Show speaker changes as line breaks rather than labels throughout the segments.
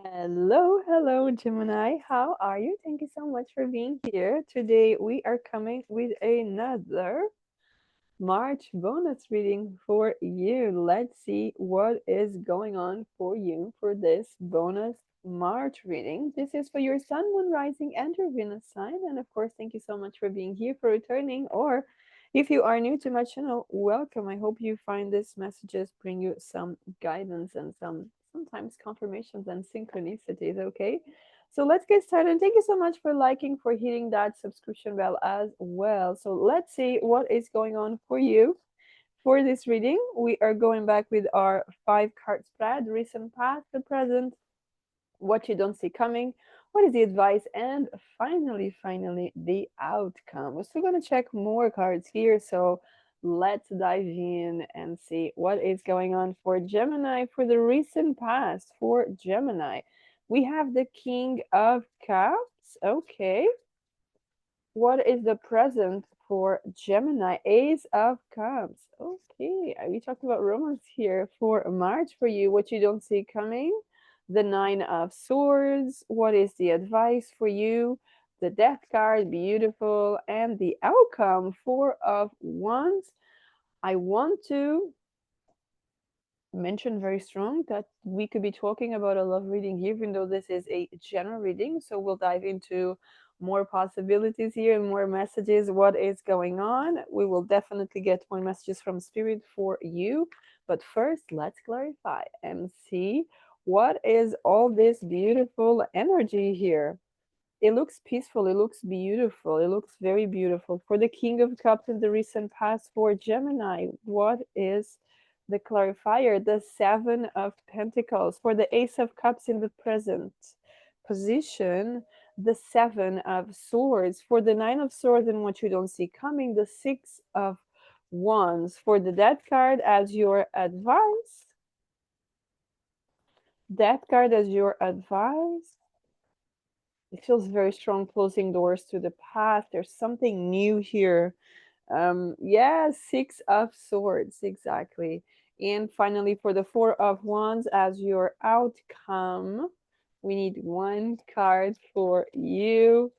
Hello, hello, Gemini. How are you? Thank you so much for being here. Today we are coming with another March bonus reading for you. Let's see what is going on for you for this bonus March reading. This is for your Sun, Moon, Rising, and your Venus sign. And of course, thank you so much for being here, for returning. Or if you are new to my channel, welcome. I hope you find these messages bring you some guidance and sometimes confirmations and synchronicities, okay? So let's get started. Thank you so much for liking, for hitting that subscription bell as well. So let's see what is going on for you. For this reading, we are going back with our 5 card spread, recent, past, the present, what you don't see coming, what is the advice, and finally, the outcome. We're still going to check more cards here. So let's dive in and see what is going on for Gemini for the recent past. For Gemini, we have the King of Cups. Okay. What is the present for Gemini? Ace of Cups. Okay, we talked about romance here for March for you. What you don't see coming. The Nine of Swords. What is the advice for you? The Death card, beautiful. And the outcome, Four of Wands. I want to mention very strong that we could be talking about a love reading here, even though this is a general reading. So we'll dive into more possibilities here and more messages. What is going on? We will definitely get more messages from Spirit for you. But first, let's clarify and see what is all this beautiful energy here. It looks peaceful. It looks beautiful. It looks very beautiful. For the King of Cups in the recent past, for Gemini, what is the clarifier? The Seven of Pentacles. For the Ace of Cups in the present position, the Seven of Swords. For the Nine of Swords and what you don't see coming, the Six of Wands. For the Death card as your advice. Death card as your advice. It feels very strong, closing doors to the past. There's something new here. Yeah, Six of Swords, exactly. And finally, for the Four of Wands as your outcome, we need one card for you.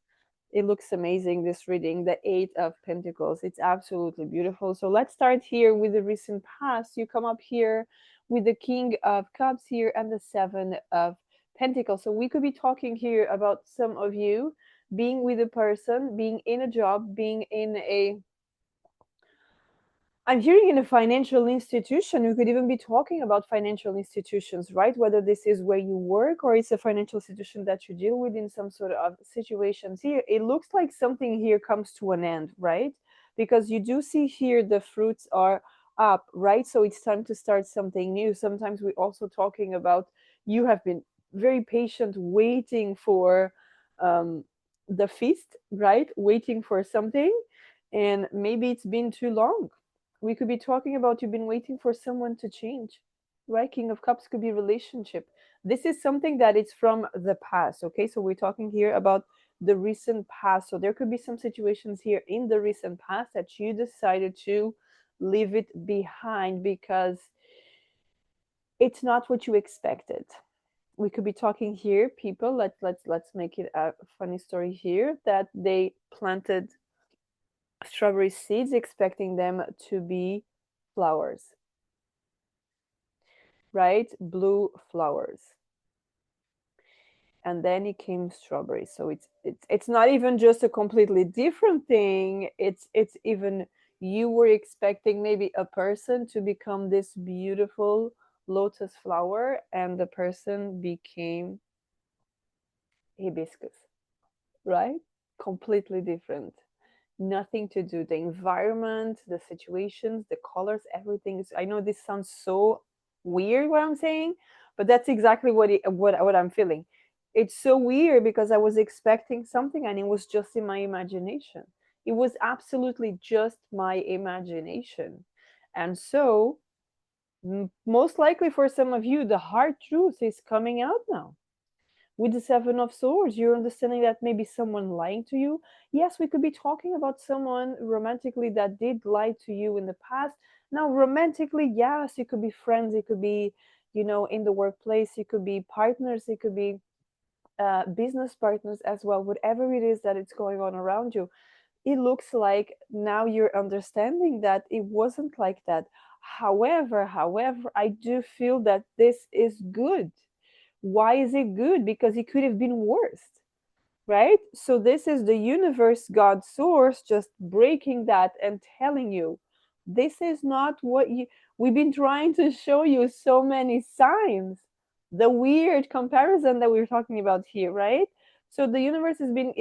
It looks amazing, this reading, the Eight of Pentacles. It's absolutely beautiful. So let's start here with the recent past. You come up here with the King of Cups here and the Seven of Pentacles. So we could be talking here about some of you being with a person, being in a job, being in a I'm hearing in a financial institution. We could even be talking about financial institutions, right? Whether this is where you work or it's a financial institution that you deal with in some sort of situations here. It looks like something here comes to an end, right? Because you do see here the fruits are up, right? So it's time to start something new. Sometimes we're also talking about you have been very patient waiting for um, the feast, right? Waiting for something. And maybe it's been too long. We could be talking about you've been waiting for someone to change, right? King of Cups could be relationship. This is something that is from the past, okay? So we're talking here about the recent past. So there could be some situations here in the recent past that you decided to leave it behind because it's not what you expected. We could be talking here people, let's make it a funny story here, that they planted strawberry seeds expecting them to be flowers, right? Blue flowers. And then it came strawberry. So it's not even just a completely different thing. It's even you were expecting maybe a person to become this beautiful lotus flower and the person became hibiscus, right? Completely different. Nothing to do. The environment, the situations, the colors, everything is. I know this sounds so weird what I'm saying, but that's exactly what I'm feeling. It's so weird because I was expecting something and it was just in my imagination. It was absolutely just my imagination. And so, most likely for some of you, the hard truth is coming out now with the Seven of Swords. You're understanding that maybe someone lying to you. Yes, we could be talking about someone romantically that did lie to you in the past. Now, romantically, yes, you could be friends, it could be, in the workplace, it could be partners, it could be business partners as well, whatever it is that it's going on around you. It looks like now you're understanding that it wasn't like that. However, I do feel that this is good. Why is it good? Because it could have been worse, right? So this is the universe, God source, just breaking that and telling you this is not what you we've been trying to show you so many signs. The weird comparison that we're talking about here, right? So the universe has been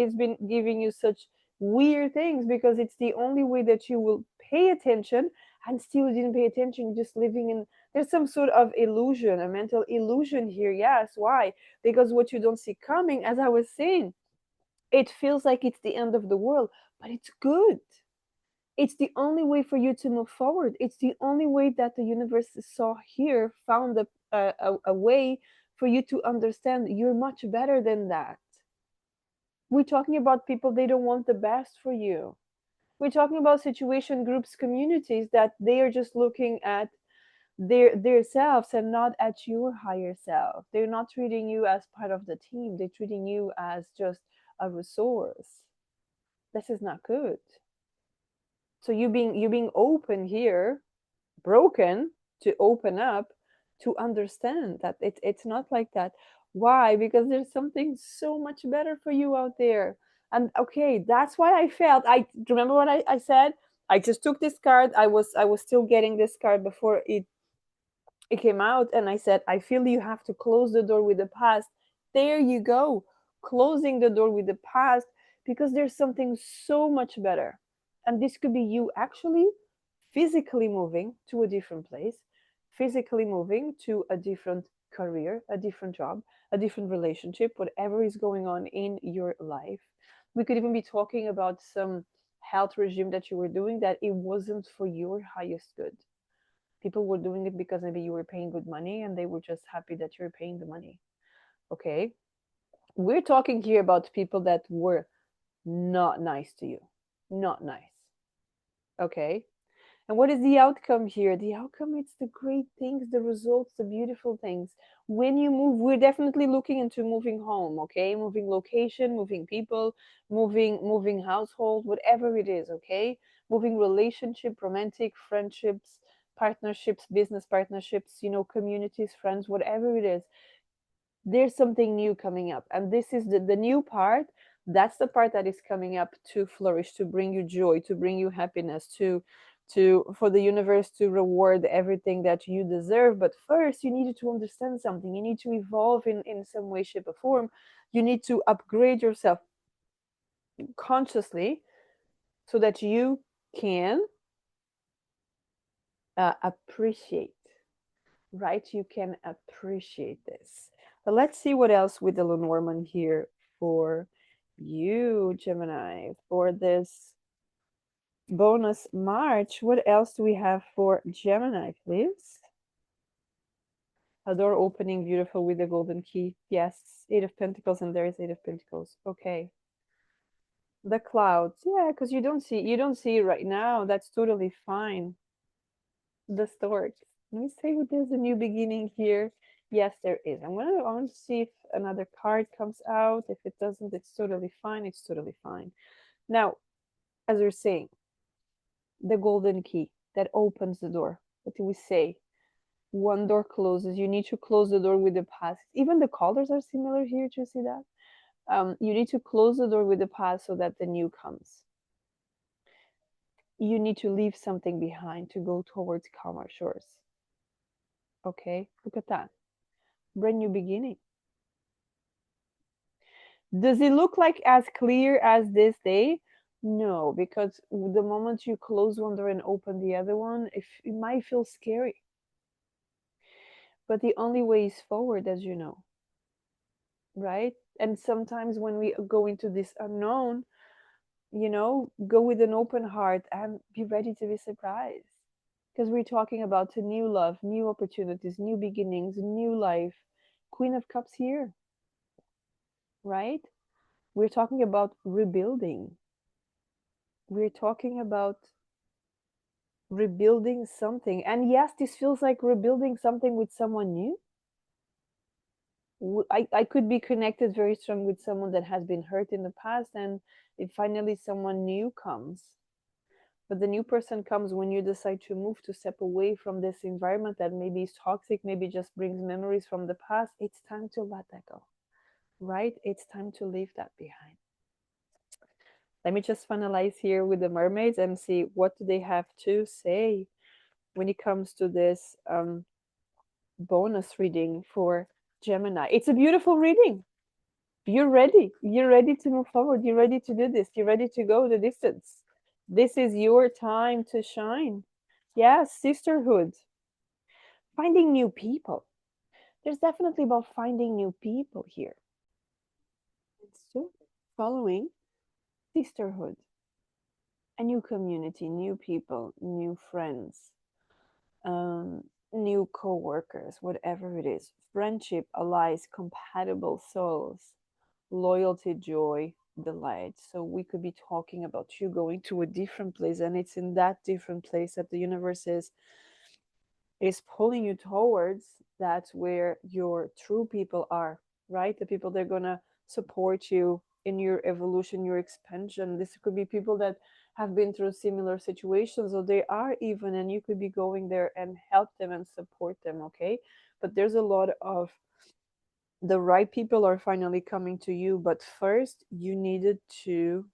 giving you such weird things because it's the only way that you will pay attention, and still you didn't pay attention, you're just living in, there's some sort of illusion, a mental illusion here. Yes, why? Because what you don't see coming, as I was saying, it feels like it's the end of the world, but it's good. It's the only way for you to move forward. It's the only way that the universe saw here, found a way for you to understand you're much better than that. We're talking about people, they don't want the best for you. We're talking about situation groups, communities that they are just looking at their selves and not at your higher self. They're not treating you as part of the team. They're treating you as just a resource. This is not good. So you being open here, broken, to open up, to understand that it's not like that. Why? Because there's something so much better for you out there. And okay, that's why I felt, I remember what I said. I just took this card. I was still getting this card before it came out, and I said, I feel you have to close the door with the past. There you go, closing the door with the past, because there's something so much better. And this could be you actually physically moving to a different place, physically moving to a different career, a different job, a different relationship, whatever is going on in your life. We could even be talking about some health regime that you were doing that it wasn't for your highest good. People were doing it because maybe you were paying good money and they were just happy that you're paying the money. Okay. We're talking here about people that were not nice to you. Not nice. Okay. And what is the outcome here? The outcome, it's the great things, the results, the beautiful things. When you move, we're definitely looking into moving home, okay? Moving location, moving people, moving household, whatever it is, okay? Moving relationship, romantic, friendships, partnerships, business partnerships, communities, friends, whatever it is, there's something new coming up. And this is the new part. That's the part that is coming up to flourish, to bring you joy, to bring you happiness, to for the universe to reward everything that you deserve. But first you needed to understand something. You need to evolve in some way, shape, or form. You need to upgrade yourself consciously so that you can appreciate, right? You can appreciate this. But let's see what else with the Lenormand here for you, Gemini, for this bonus March. What else do we have for Gemini, please? A door opening, beautiful, with the golden key. Yes, Eight of Pentacles, and there is Eight of Pentacles. Okay. The clouds. Yeah, because you don't see it right now. That's totally fine. The storks. Let me see if there's a new beginning here. Yes, there is. I want to see if another card comes out. If it doesn't, it's totally fine. It's totally fine. Now, as we're saying, the golden key that opens the door. What do we say? One door closes. You need to close the door with the past. Even the colors are similar here. Do you see that? You need to close the door with the past so that the new comes. You need to leave something behind to go towards calmer shores. Okay, look at that. Brand new beginning. Does it look like as clear as this day? No, because the moment you close one door and open the other one, it might feel scary. But the only way is forward, as you know, right? And sometimes when we go into this unknown, go with an open heart and be ready to be surprised. Because we're talking about a new love, new opportunities, new beginnings, new life. Queen of Cups here, right? We're talking about rebuilding. We're talking about rebuilding something. And yes, this feels like rebuilding something with someone new. I could be connected very strong with someone that has been hurt in the past, and if finally someone new comes, but the new person comes when you decide to move, to step away from this environment that maybe is toxic, maybe just brings memories from the past. It's time to let that go, right? It's time to leave that behind. Let me just finalize here with the mermaids and see what do they have to say when it comes to this bonus reading for Gemini. It's a beautiful reading. You're ready. You're ready to move forward. You're ready to do this. You're ready to go the distance. This is your time to shine. Yes, sisterhood. Finding new people. There's definitely about finding new people here. It's so following sisterhood. A new community, new people, new friends, new co-workers, whatever it is. Friendship, allies, compatible souls, loyalty, joy, delight. So we could be talking about you going to a different place, and it's in that different place that the universe is pulling you towards. That's where your true people are, right? The people that are gonna support you in your evolution, your expansion. This could be people that have been through similar situations, or they are even, and you could be going there and help them and support them, okay? But there's a lot of the right people are finally coming to you, but first you needed to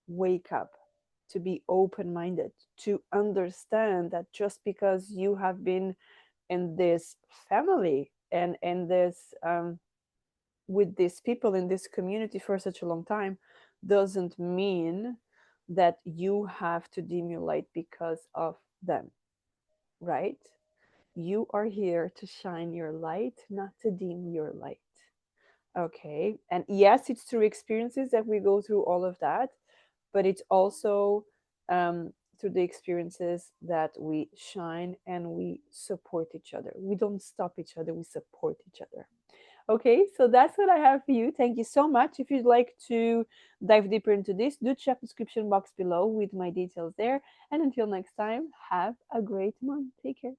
wake up, to be open minded, to understand that just because you have been in this family and in this with these people in this community for such a long time doesn't mean that you have to dim your light because of them, right? You are here to shine your light, not to dim your light. Okay. And yes, it's through experiences that we go through all of that, but it's also through the experiences that we shine and we support each other. We don't stop each other, we support each other. Okay, so that's what I have for you. Thank you so much. If you'd like to dive deeper into this, do check the description box below with my details there. And until next time, have a great month. Take care.